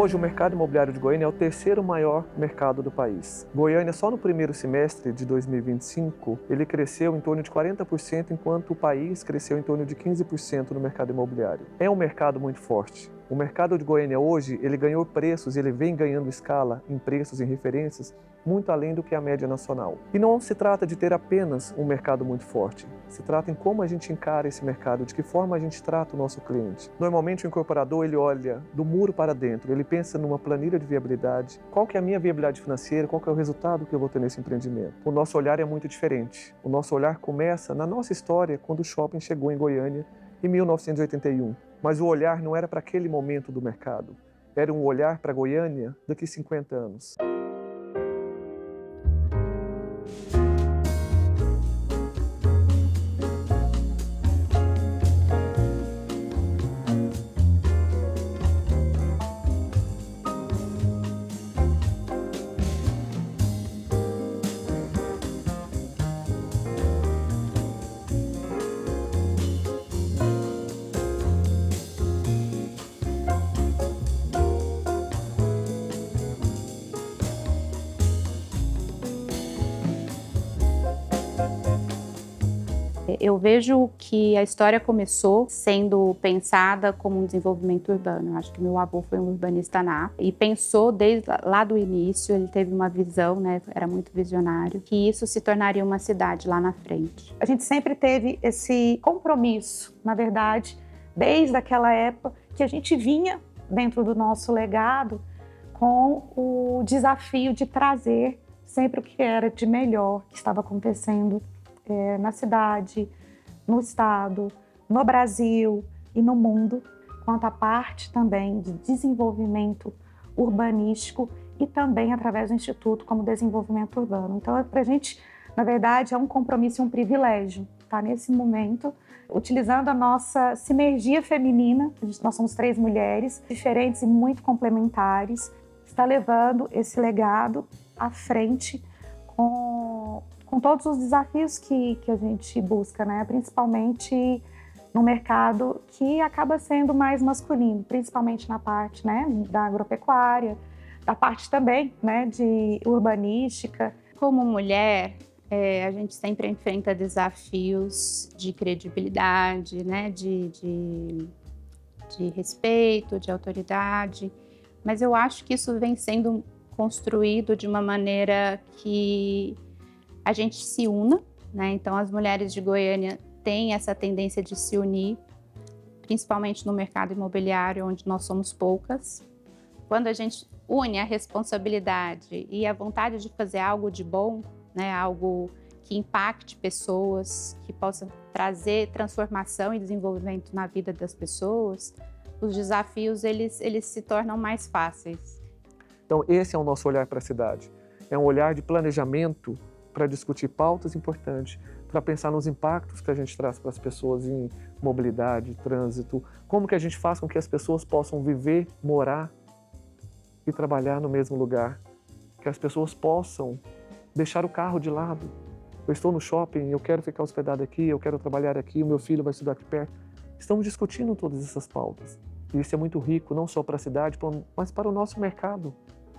Hoje, o mercado imobiliário de Goiânia é o terceiro maior mercado do país. Goiânia, só no primeiro semestre de 2025, ele cresceu em torno de 40%, enquanto o país cresceu em torno de 15% no mercado imobiliário. É um mercado muito forte. O mercado de Goiânia hoje, ele ganhou preços, ele vem ganhando escala em preços, em referências, muito além do que a média nacional. E não se trata de ter apenas um mercado muito forte, se trata em como a gente encara esse mercado, de que forma a gente trata o nosso cliente. Normalmente o incorporador, ele olha do muro para dentro, ele pensa numa planilha de viabilidade, qual que é a minha viabilidade financeira, qual que é o resultado que eu vou ter nesse empreendimento. O nosso olhar é muito diferente. O nosso olhar começa na nossa história, quando o shopping chegou em Goiânia em 1981. Mas o olhar não era para aquele momento do mercado, era um olhar para Goiânia daqui 50 anos. Eu vejo que a história começou sendo pensada como um desenvolvimento urbano. Eu acho que meu avô foi um urbanista nato e pensou desde lá do início, ele teve uma visão, né, era muito visionário, que isso se tornaria uma cidade lá na frente. A gente sempre teve esse compromisso, na verdade, desde aquela época que a gente vinha dentro do nosso legado com o desafio de trazer sempre o que era de melhor que estava acontecendo na cidade, no estado, no Brasil e no mundo, quanto à parte também de desenvolvimento urbanístico e também através do Instituto como desenvolvimento urbano. Então, para a gente, na verdade, é um compromisso e um privilégio estar nesse momento, utilizando a nossa sinergia feminina, nós somos 3 mulheres, diferentes e muito complementares, está levando esse legado à frente com todos os desafios que a gente busca, né? Principalmente no mercado que acaba sendo mais masculino, principalmente na parte, né, da agropecuária, da parte também, né, de urbanística. Como mulher, a gente sempre enfrenta desafios de credibilidade, né, de respeito, de autoridade, mas eu acho que isso vem sendo construído de uma maneira que a gente se una, né? Então as mulheres de Goiânia têm essa tendência de se unir, principalmente no mercado imobiliário, onde nós somos poucas. Quando a gente une a responsabilidade e a vontade de fazer algo de bom, né? Algo que impacte pessoas, que possa trazer transformação e desenvolvimento na vida das pessoas, os desafios eles se tornam mais fáceis. Então esse é o nosso olhar para a cidade. É um olhar de planejamento para discutir pautas importantes, para pensar nos impactos que a gente traz para as pessoas em mobilidade, trânsito, como que a gente faz com que as pessoas possam viver, morar e trabalhar no mesmo lugar, que as pessoas possam deixar o carro de lado. Eu estou no shopping, eu quero ficar hospedado aqui, eu quero trabalhar aqui, o meu filho vai estudar aqui perto. Estamos discutindo todas essas pautas. E isso é muito rico, não só para a cidade, mas para o nosso mercado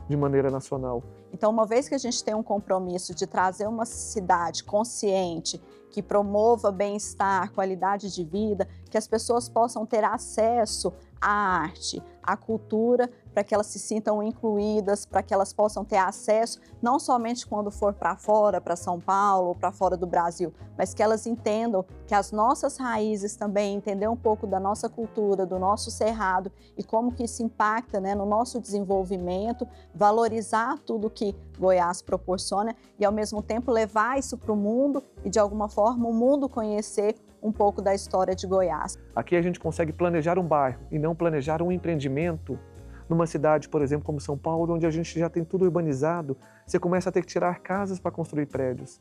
de maneira nacional. Então, uma vez que a gente tem um compromisso de trazer uma cidade consciente, que promova bem-estar, qualidade de vida, que as pessoas possam ter acesso à arte, à cultura, para que elas se sintam incluídas, para que elas possam ter acesso, não somente quando for para fora, para São Paulo ou para fora do Brasil, mas que elas entendam que as nossas raízes também, entender um pouco da nossa cultura, do nosso cerrado e como que isso impacta, né, no nosso desenvolvimento, valorizar tudo que Goiás proporciona e, ao mesmo tempo, levar isso para o mundo e, de alguma forma, o mundo conhecer um pouco da história de Goiás. Aqui a gente consegue planejar um bairro e não planejar um empreendimento numa cidade, por exemplo, como São Paulo, onde a gente já tem tudo urbanizado, você começa a ter que tirar casas para construir prédios.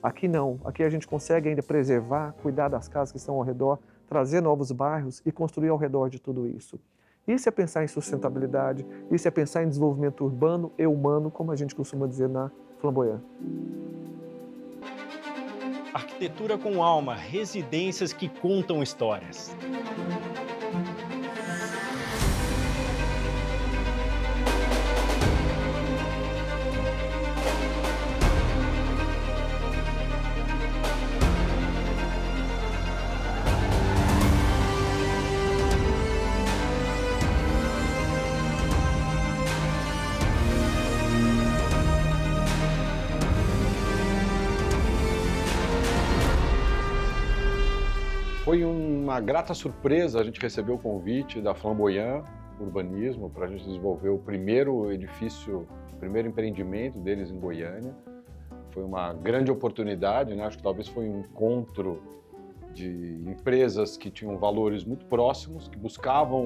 Aqui não, aqui a gente consegue ainda preservar, cuidar das casas que estão ao redor, trazer novos bairros e construir ao redor de tudo isso. Isso é pensar em sustentabilidade, isso é pensar em desenvolvimento urbano e humano, como a gente costuma dizer na Flamboyant. Arquitetura com alma, residências que contam histórias. Foi uma grata surpresa, a gente recebeu o convite da Flamboyant Urbanismo para a gente desenvolver o primeiro edifício, o primeiro empreendimento deles em Goiânia. Foi uma grande oportunidade, né? Acho que talvez foi um encontro de empresas que tinham valores muito próximos, que buscavam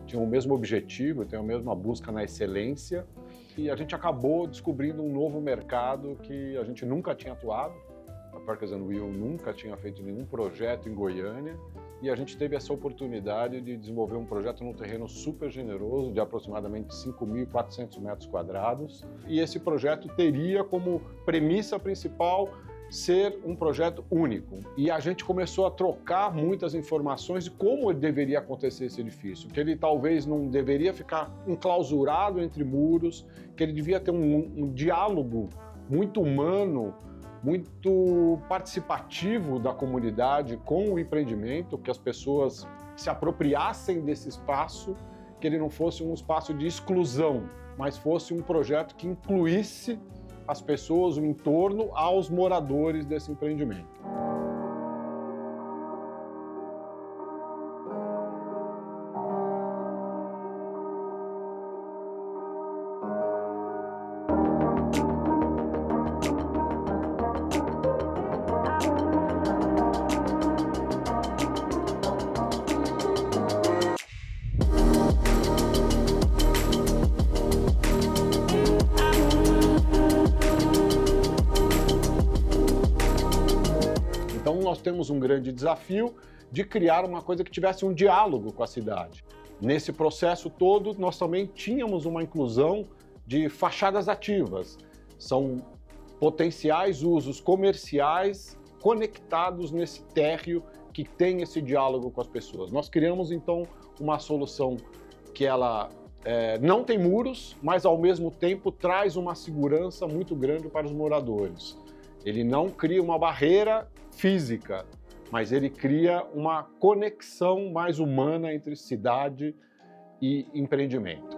tinham o mesmo objetivo, tinham a mesma busca na excelência. E a gente acabou descobrindo um novo mercado que a gente nunca tinha atuado. A Parkers & Will nunca tinha feito nenhum projeto em Goiânia. E a gente teve essa oportunidade de desenvolver um projeto num terreno super generoso, de aproximadamente 5.400 metros quadrados. E esse projeto teria como premissa principal ser um projeto único. E a gente começou a trocar muitas informações de como deveria acontecer esse edifício, que ele talvez não deveria ficar enclausurado entre muros, que ele devia ter um diálogo muito humano, muito participativo da comunidade com o empreendimento, que as pessoas se apropriassem desse espaço, que ele não fosse um espaço de exclusão, mas fosse um projeto que incluísse as pessoas, o entorno, aos moradores desse empreendimento. Então nós temos um grande desafio de criar uma coisa que tivesse um diálogo com a cidade. Nesse processo todo, nós também tínhamos uma inclusão de fachadas ativas. São potenciais usos comerciais conectados nesse térreo que tem esse diálogo com as pessoas. Nós criamos, então, uma solução que ela não tem muros, mas, ao mesmo tempo, traz uma segurança muito grande para os moradores. Ele não cria uma barreira física, mas ele cria uma conexão mais humana entre cidade e empreendimento.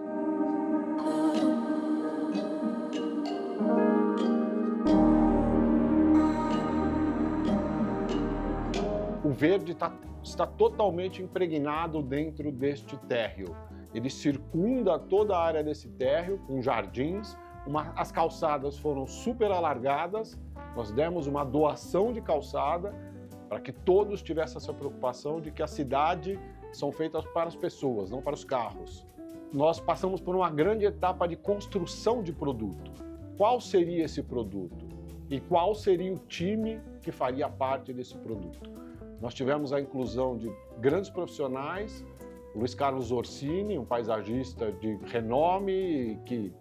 O verde está totalmente impregnado dentro deste térreo. Ele circunda toda a área desse térreo com jardins. As calçadas foram super alargadas. Nós demos uma doação de calçada para que todos tivessem essa preocupação de que a cidade são feitas para as pessoas, não para os carros. Nós passamos por uma grande etapa de construção de produto. Qual seria esse produto? E qual seria o time que faria parte desse produto? Nós tivemos a inclusão de grandes profissionais, Luiz Carlos Orsini, um paisagista de renome que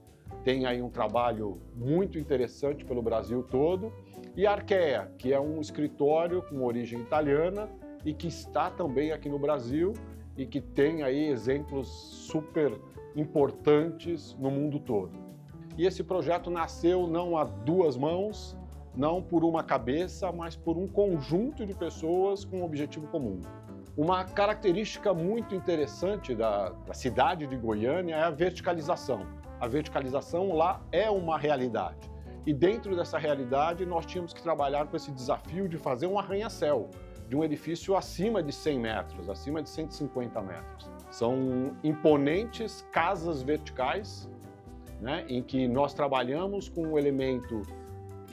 tem aí um trabalho muito interessante pelo Brasil todo, e a Arquea, que é um escritório com origem italiana e que está também aqui no Brasil e que tem aí exemplos super importantes no mundo todo. E esse projeto nasceu não a duas mãos, não por uma cabeça, mas por um conjunto de pessoas com um objetivo comum. Uma característica muito interessante da cidade de Goiânia é a verticalização. A verticalização lá é uma realidade. E dentro dessa realidade, nós tínhamos que trabalhar com esse desafio de fazer um arranha-céu de um edifício acima de 100 metros, acima de 150 metros. São imponentes casas verticais, né, em que nós trabalhamos com um elemento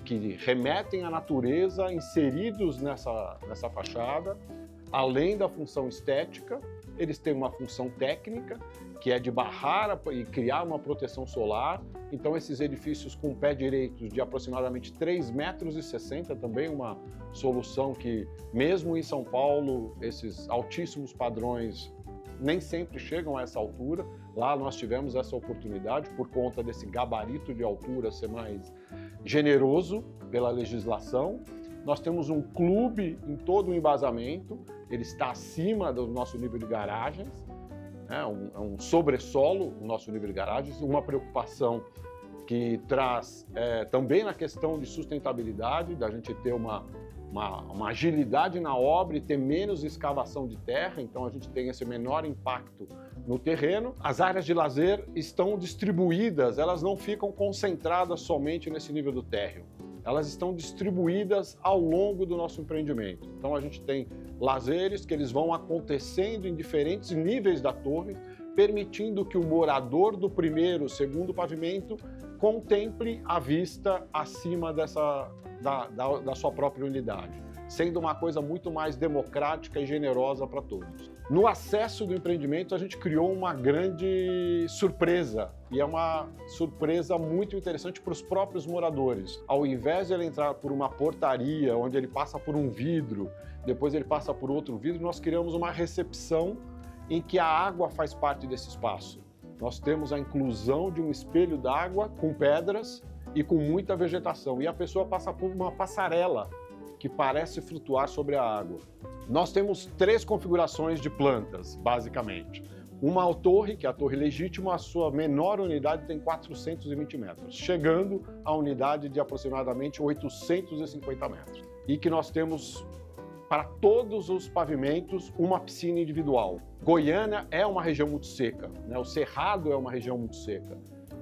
que remetem à natureza inseridos nessa fachada. Além da função estética, eles têm uma função técnica, que é de barrar e criar uma proteção solar. Então, esses edifícios com pé direito de aproximadamente 3,60 metros, também uma solução que, mesmo em São Paulo, esses altíssimos padrões nem sempre chegam a essa altura. Lá nós tivemos essa oportunidade, por conta desse gabarito de altura ser mais generoso pela legislação. Nós temos um clube em todo o embasamento, ele está acima do nosso nível de garagens, é um sobressolo o nosso nível de garagens, uma preocupação que traz também na questão de sustentabilidade, da gente ter uma agilidade na obra e ter menos escavação de terra, então a gente tem esse menor impacto no terreno. As áreas de lazer estão distribuídas, elas não ficam concentradas somente nesse nível do térreo. elas estão distribuídas ao longo do nosso empreendimento. Então a gente tem lazeres que eles vão acontecendo em diferentes níveis da torre, permitindo que o morador do primeiro, segundo pavimento contemple a vista acima da sua própria unidade, sendo uma coisa muito mais democrática e generosa para todos. No acesso do empreendimento, a gente criou uma grande surpresa, e é uma surpresa muito interessante para os próprios moradores. Ao invés de ele entrar por uma portaria, onde ele passa por um vidro, depois ele passa por outro vidro, nós criamos uma recepção em que a água faz parte desse espaço. Nós temos a inclusão de um espelho d'água com pedras e com muita vegetação, e a pessoa passa por uma passarela que parece flutuar sobre a água. Nós temos 3 configurações de plantas, basicamente. Uma torre, que é a torre legítima, a sua menor unidade tem 420 metros, chegando à unidade de aproximadamente 850 metros. E que nós temos, para todos os pavimentos, uma piscina individual. Goiânia é uma região muito seca, né? O Cerrado é uma região muito seca.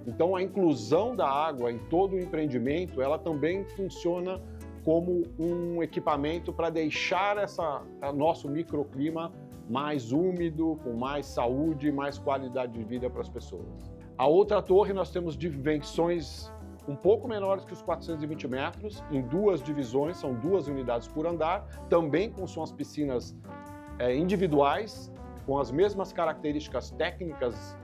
Então, a inclusão da água em todo o empreendimento, ela também funciona como um equipamento para deixar nosso microclima mais úmido, com mais saúde e mais qualidade de vida para as pessoas. A outra torre, nós temos dimensões um pouco menores que os 420 metros, em 2 divisões, são 2 unidades por andar, também com suas piscinas individuais, com as mesmas características técnicas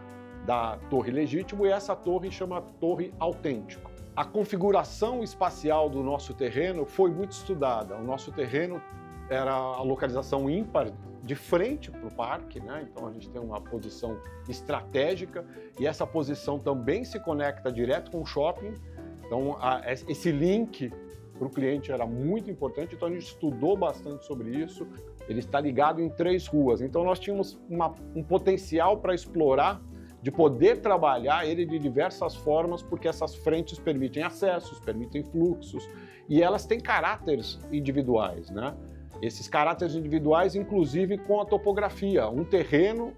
da torre legítimo, e essa torre chama Torre Autêntico. A configuração espacial do nosso terreno foi muito estudada. O nosso terreno era a localização ímpar de frente para o parque, né? Então a gente tem uma posição estratégica e essa posição também se conecta direto com o shopping. Então esse link para o cliente era muito importante, então a gente estudou bastante sobre isso. Ele está ligado em 3 ruas, então nós tínhamos um potencial para explorar, de poder trabalhar ele de diversas formas, porque essas frentes permitem acessos, permitem fluxos, e elas têm caráteres individuais, né? Esses caráteres individuais, inclusive com a topografia. Um terreno,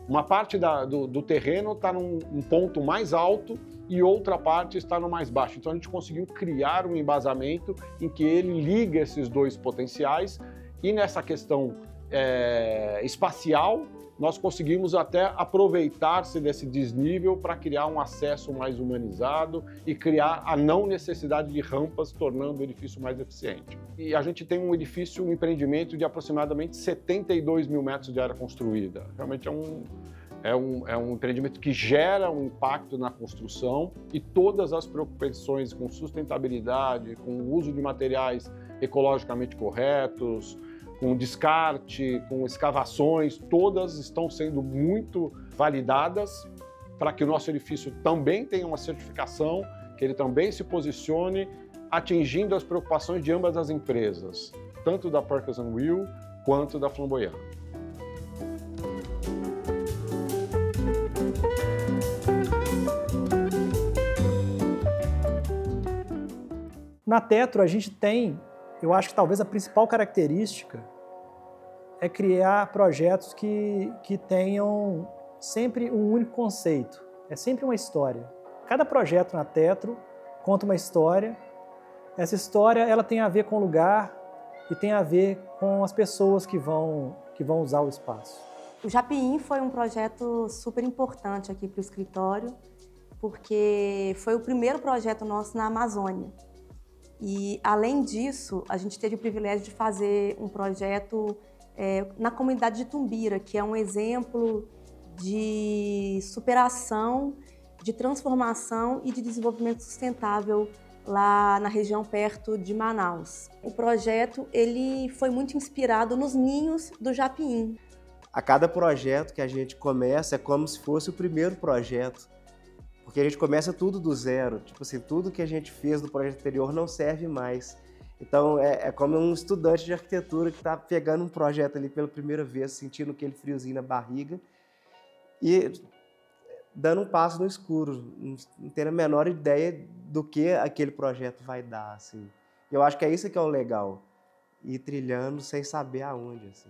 uma parte do terreno está num ponto mais alto e outra parte está no mais baixo. Então a gente conseguiu criar um embasamento em que ele liga esses 2 potenciais, e nessa questão espacial, nós conseguimos até aproveitar-se desse desnível para criar um acesso mais humanizado e criar a não necessidade de rampas, tornando o edifício mais eficiente. E a gente tem um empreendimento de aproximadamente 72 mil metros de área construída. Realmente é um empreendimento que gera um impacto na construção, e todas as preocupações com sustentabilidade, com o uso de materiais ecologicamente corretos, com descarte, com escavações, todas estão sendo muito validadas para que o nosso edifício também tenha uma certificação, que ele também se posicione, atingindo as preocupações de ambas as empresas, tanto da Parkers & Will quanto da Flamboyant. Na Tetro, a gente tem, eu acho que talvez a principal característica é criar projetos que tenham sempre um único conceito. É sempre uma história. Cada projeto na Tetro conta uma história. Essa história ela tem a ver com o lugar e tem a ver com as pessoas que vão usar o espaço. O Japim foi um projeto super importante aqui para o escritório, porque foi o primeiro projeto nosso na Amazônia. E, além disso, a gente teve o privilégio de fazer um projeto na comunidade de Tumbira, que é um exemplo de superação, de transformação e de desenvolvimento sustentável lá na região perto de Manaus. O projeto ele foi muito inspirado nos ninhos do Japim. A cada projeto que a gente começa é como se fosse o primeiro projeto. Porque a gente começa tudo do zero, tipo assim, tudo que a gente fez no projeto anterior não serve mais. Então é como um estudante de arquitetura que está pegando um projeto ali pela primeira vez, sentindo aquele friozinho na barriga e dando um passo no escuro, não tendo a menor ideia do que aquele projeto vai dar, assim. Eu acho que é isso que é o legal, ir trilhando sem saber aonde, assim.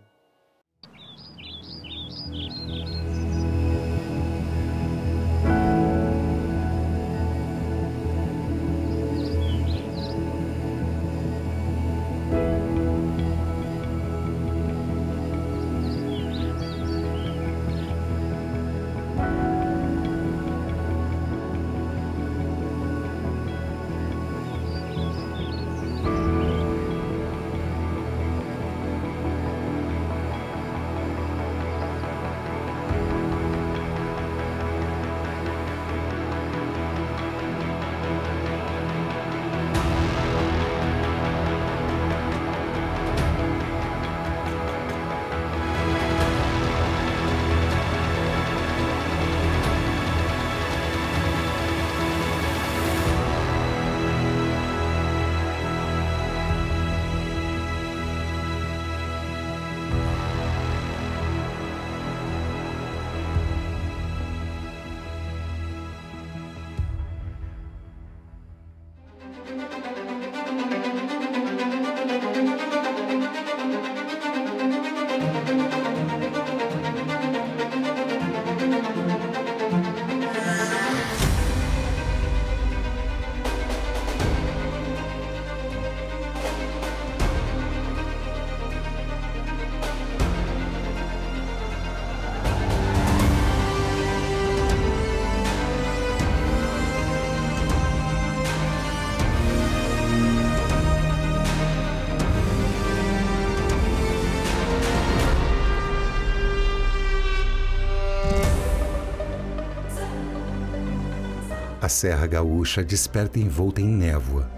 A Serra Gaúcha desperta envolta em névoa,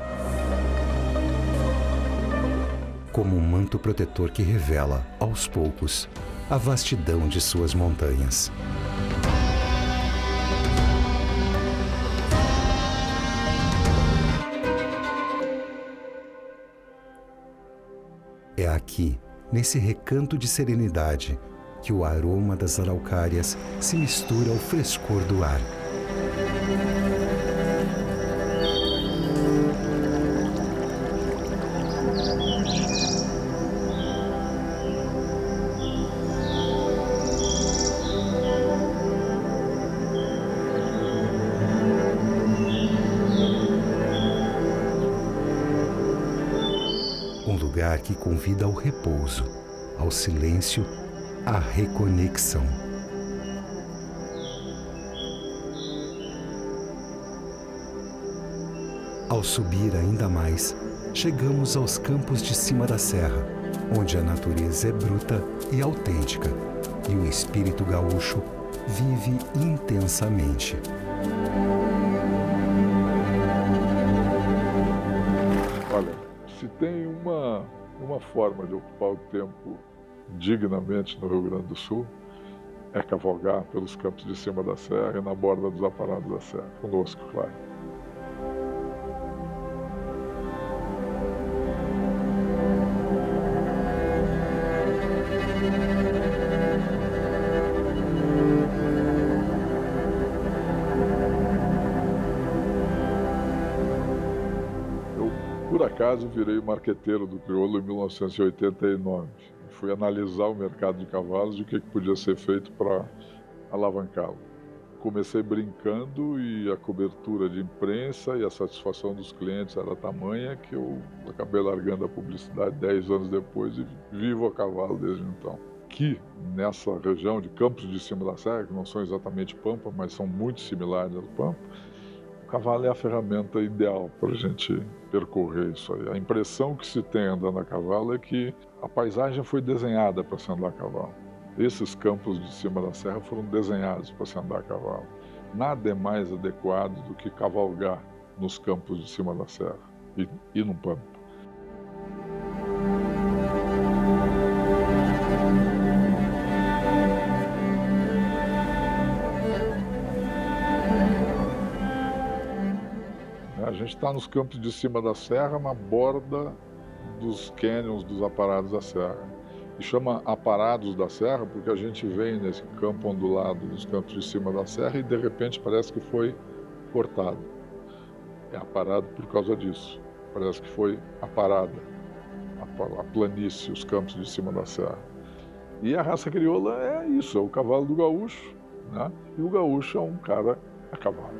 como um manto protetor que revela, aos poucos, a vastidão de suas montanhas. É aqui, nesse recanto de serenidade, que o aroma das araucárias se mistura ao frescor do ar. Um lugar que convida ao repouso, ao silêncio, à reconexão. Ao subir ainda mais, chegamos aos campos de cima da serra, onde a natureza é bruta e autêntica, e o espírito gaúcho vive intensamente. Olha, se tem uma forma de ocupar o tempo dignamente no Rio Grande do Sul, é cavalgar pelos campos de cima da serra e na borda dos aparados da serra. Conosco, claro. Por acaso, virei marqueteiro do crioulo em 1989. Fui analisar o mercado de cavalos e o que podia ser feito para alavancá-lo. Comecei brincando e a cobertura de imprensa e a satisfação dos clientes era tamanha que eu acabei largando a publicidade 10 anos depois e vivo a cavalo desde então. Aqui, nessa região de Campos de Cima da Serra, que não são exatamente pampa, mas são muito similares ao pampa, o cavalo é a ferramenta ideal para a gente percorrer isso aí. A impressão que se tem andando a cavalo é que a paisagem foi desenhada para se andar a cavalo. Esses campos de cima da serra foram desenhados para se andar a cavalo. Nada é mais adequado do que cavalgar nos campos de cima da serra e no pampa. A gente está nos campos de cima da serra, na borda dos cânions, dos aparados da serra. E chama aparados da serra porque a gente vem nesse campo ondulado dos campos de cima da serra e de repente parece que foi cortado. É aparado por causa disso. Parece que foi aparada a planície, os campos de cima da serra. E a raça crioula é isso, é o cavalo do gaúcho, né? E o gaúcho é um cara a cavalo.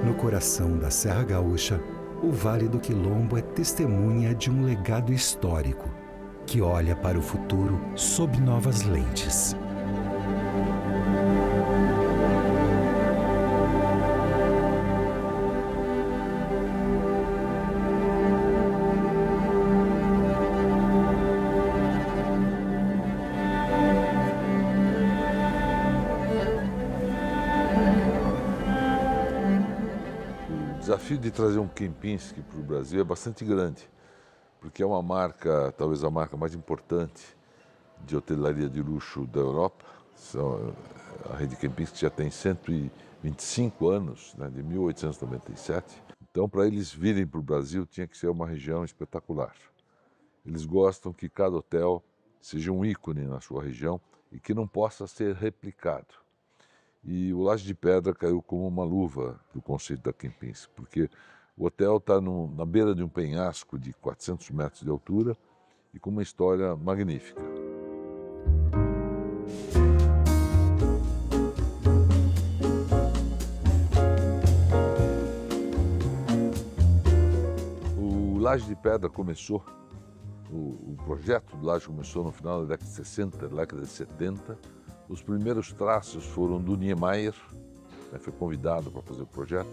No coração da Serra Gaúcha, o Vale do Quilombo é testemunha de um legado histórico que olha para o futuro sob novas lentes. O desafio de trazer um Kempinski para o Brasil é bastante grande, porque é uma marca, talvez a marca mais importante de hotelaria de luxo da Europa. A rede Kempinski já tem 125 anos, né, de 1897. Então, para eles virem para o Brasil, tinha que ser uma região espetacular. Eles gostam que cada hotel seja um ícone na sua região e que não possa ser replicado. E o Laje de Pedra caiu como uma luva do conceito da Kempinski, porque o hotel está na beira de um penhasco de 400 metros de altura e com uma história magnífica. O Laje de Pedra começou, o projeto do Laje começou no final da década de 60, década de 70. Os primeiros traços foram do Niemeyer, né, foi convidado para fazer o projeto,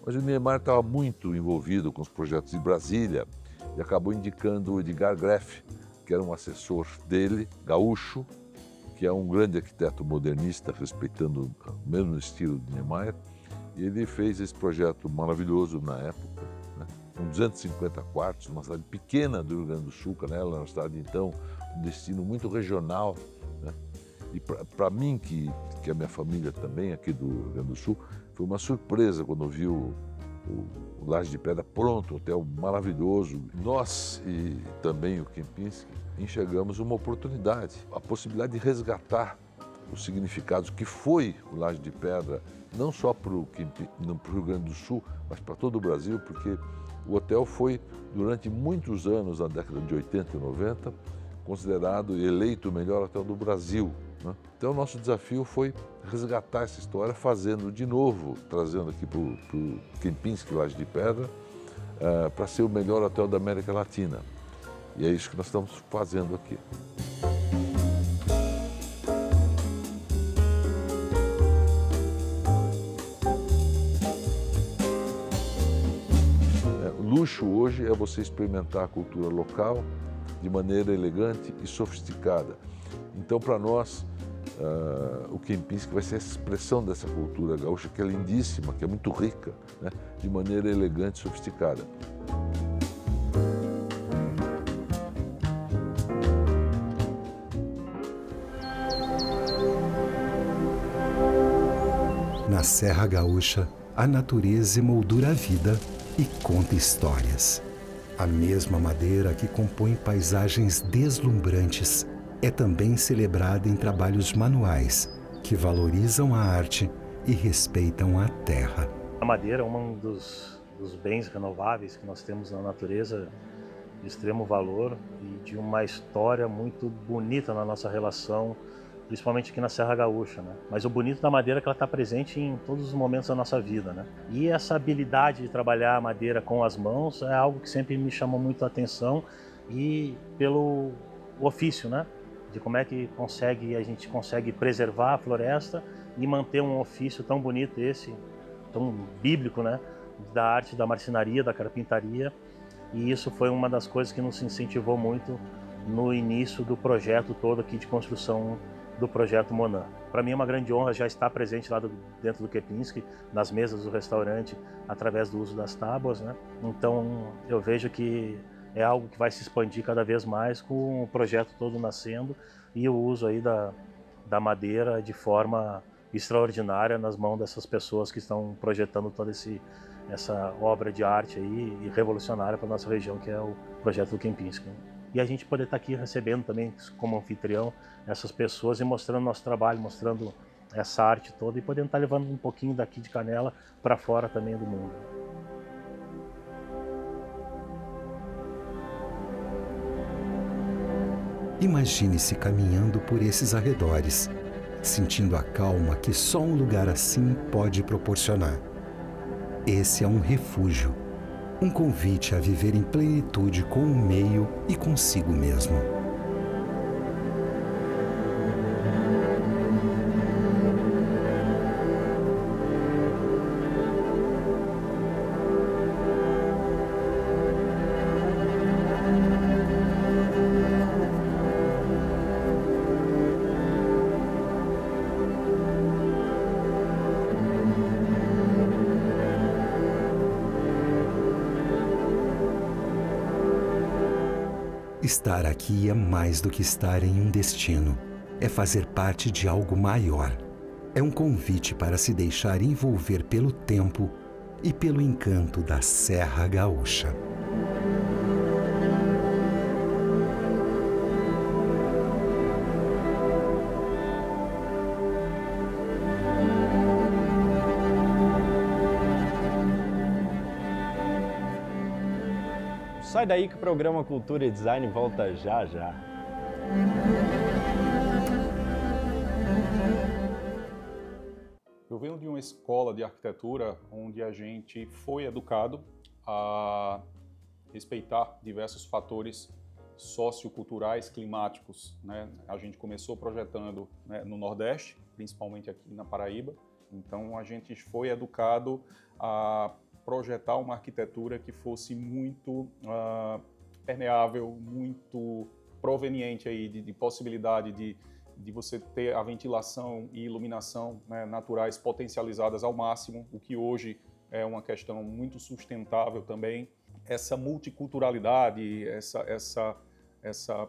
mas o Niemeyer estava muito envolvido com os projetos de Brasília e acabou indicando o Edgar Greff, que era um assessor dele, gaúcho, que é um grande arquiteto modernista, respeitando o mesmo estilo de Niemeyer. E ele fez esse projeto maravilhoso na época, né? Com 250 quartos, uma cidade pequena do Rio Grande do Sul, Canela, uma cidade, então, um destino muito regional, né? E para mim, que a minha família também, aqui do Rio Grande do Sul, foi uma surpresa quando eu vi o Laje de Pedra pronto, um hotel maravilhoso. Nós e também o Kempinski enxergamos uma oportunidade, a possibilidade de resgatar os significados que foi o Laje de Pedra, não só para o Rio Grande do Sul, mas para todo o Brasil, porque o hotel foi, durante muitos anos, na década de 80 e 90, considerado e eleito o melhor hotel do Brasil, né? Então, o nosso desafio foi resgatar essa história, fazendo de novo, trazendo aqui para o Kempinski Laje de Pedra, para ser o melhor hotel da América Latina. E é isso que nós estamos fazendo aqui. Luxo hoje é você experimentar a cultura local de maneira elegante e sofisticada. Então, para nós, o Kempinski vai ser a expressão dessa cultura gaúcha, que é lindíssima, que é muito rica, né? De maneira elegante e sofisticada. Na Serra Gaúcha, a natureza emoldura a vida e conta histórias. A mesma madeira que compõe paisagens deslumbrantes é também celebrada em trabalhos manuais que valorizam a arte e respeitam a terra. A madeira é um dos bens renováveis que nós temos na natureza, de extremo valor e de uma história muito bonita na nossa relação, principalmente aqui na Serra Gaúcha, né? Mas o bonito da madeira é que ela está presente em todos os momentos da nossa vida, né? E essa habilidade de trabalhar a madeira com as mãos é algo que sempre me chamou muito a atenção, e pelo ofício, né? De como é que a gente consegue preservar a floresta e manter um ofício tão bonito esse, tão bíblico, né? Da arte da marcenaria, da carpintaria. E isso foi uma das coisas que nos incentivou muito no início do projeto todo aqui de construção do projeto Monan. Para mim é uma grande honra já estar presente lá dentro do Kempinski, nas mesas do restaurante, através do uso das tábuas, né? Então eu vejo que é algo que vai se expandir cada vez mais com o projeto todo nascendo e o uso aí da madeira de forma extraordinária nas mãos dessas pessoas que estão projetando toda essa obra de arte aí e revolucionária para a nossa região, que é o projeto do Kempinski. E a gente poder estar aqui recebendo também, como anfitrião, essas pessoas e mostrando nosso trabalho, mostrando essa arte toda e podendo estar levando um pouquinho daqui de Canela para fora também do mundo. Imagine-se caminhando por esses arredores, sentindo a calma que só um lugar assim pode proporcionar. Esse é um refúgio, um convite a viver em plenitude com o meio e consigo mesmo. Estar aqui é mais do que estar em um destino. É fazer parte de algo maior. É um convite para se deixar envolver pelo tempo e pelo encanto da Serra Gaúcha. Sai daí que o programa Cultura e Design volta já já. Eu venho de uma escola de arquitetura onde a gente foi educado a respeitar diversos fatores socioculturais, climáticos, né? A gente começou projetando, né, no Nordeste, principalmente aqui na Paraíba. Então a gente foi educado a projetar uma arquitetura que fosse muito permeável, muito proveniente aí de possibilidade de você ter a ventilação e iluminação, né, naturais potencializadas ao máximo, o que hoje é uma questão muito sustentável também. Essa multiculturalidade, essa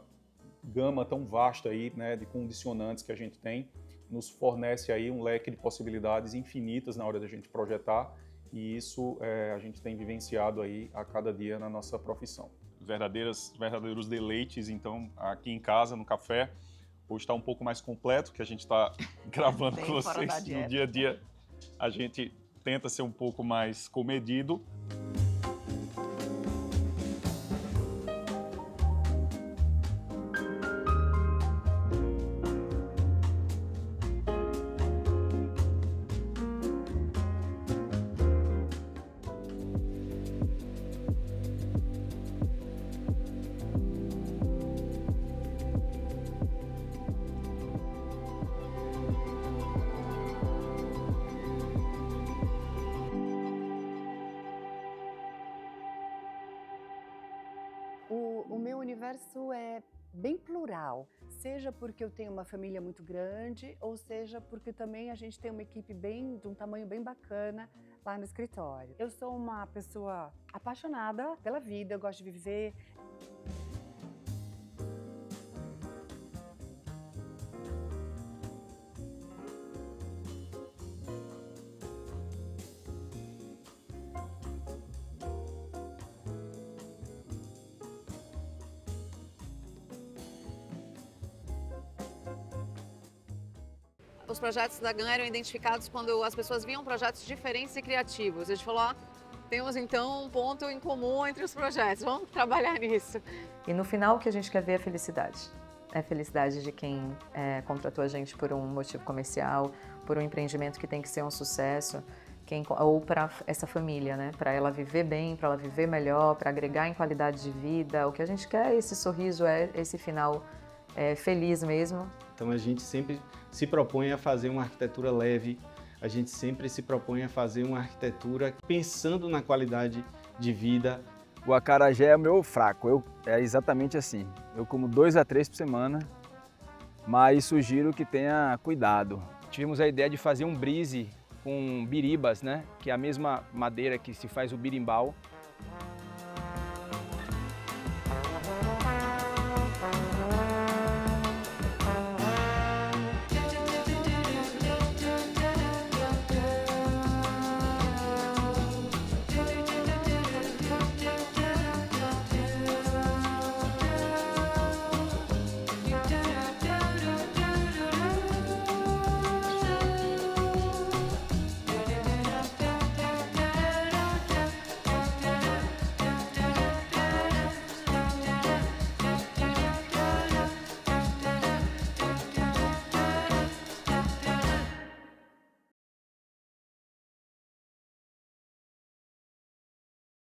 gama tão vasta aí, né, de condicionantes que a gente tem, nos fornece aí um leque de possibilidades infinitas na hora da gente projetar, e isso a gente tem vivenciado aí a cada dia na nossa profissão. Verdadeiros deleites, então, aqui em casa, no café. Hoje está um pouco mais completo, que a gente está gravando com vocês. No dia a dia, a gente tenta ser um pouco mais comedido. O meu universo é bem plural, seja porque eu tenho uma família muito grande, ou seja porque também a gente tem uma equipe de um tamanho bem bacana lá no escritório. Eu sou uma pessoa apaixonada pela vida, eu gosto de viver. Os projetos da GAN eram identificados quando as pessoas viam projetos diferentes e criativos. A gente falou, ó, temos então um ponto em comum entre os projetos, vamos trabalhar nisso. E no final o que a gente quer ver é felicidade. É a felicidade de quem contratou a gente por um motivo comercial, por um empreendimento que tem que ser um sucesso, ou para essa família, né? Para ela viver bem, para ela viver melhor, para agregar em qualidade de vida. O que a gente quer é esse sorriso, é esse final feliz mesmo. Então a gente sempre se propõe a fazer uma arquitetura leve, a gente sempre se propõe a fazer uma arquitetura pensando na qualidade de vida. O acarajé é o meu fraco, é exatamente assim. Eu como 2 a 3 por semana, mas sugiro que tenha cuidado. Tivemos a ideia de fazer um brise com biribas, né? Que é a mesma madeira que se faz o birimbau.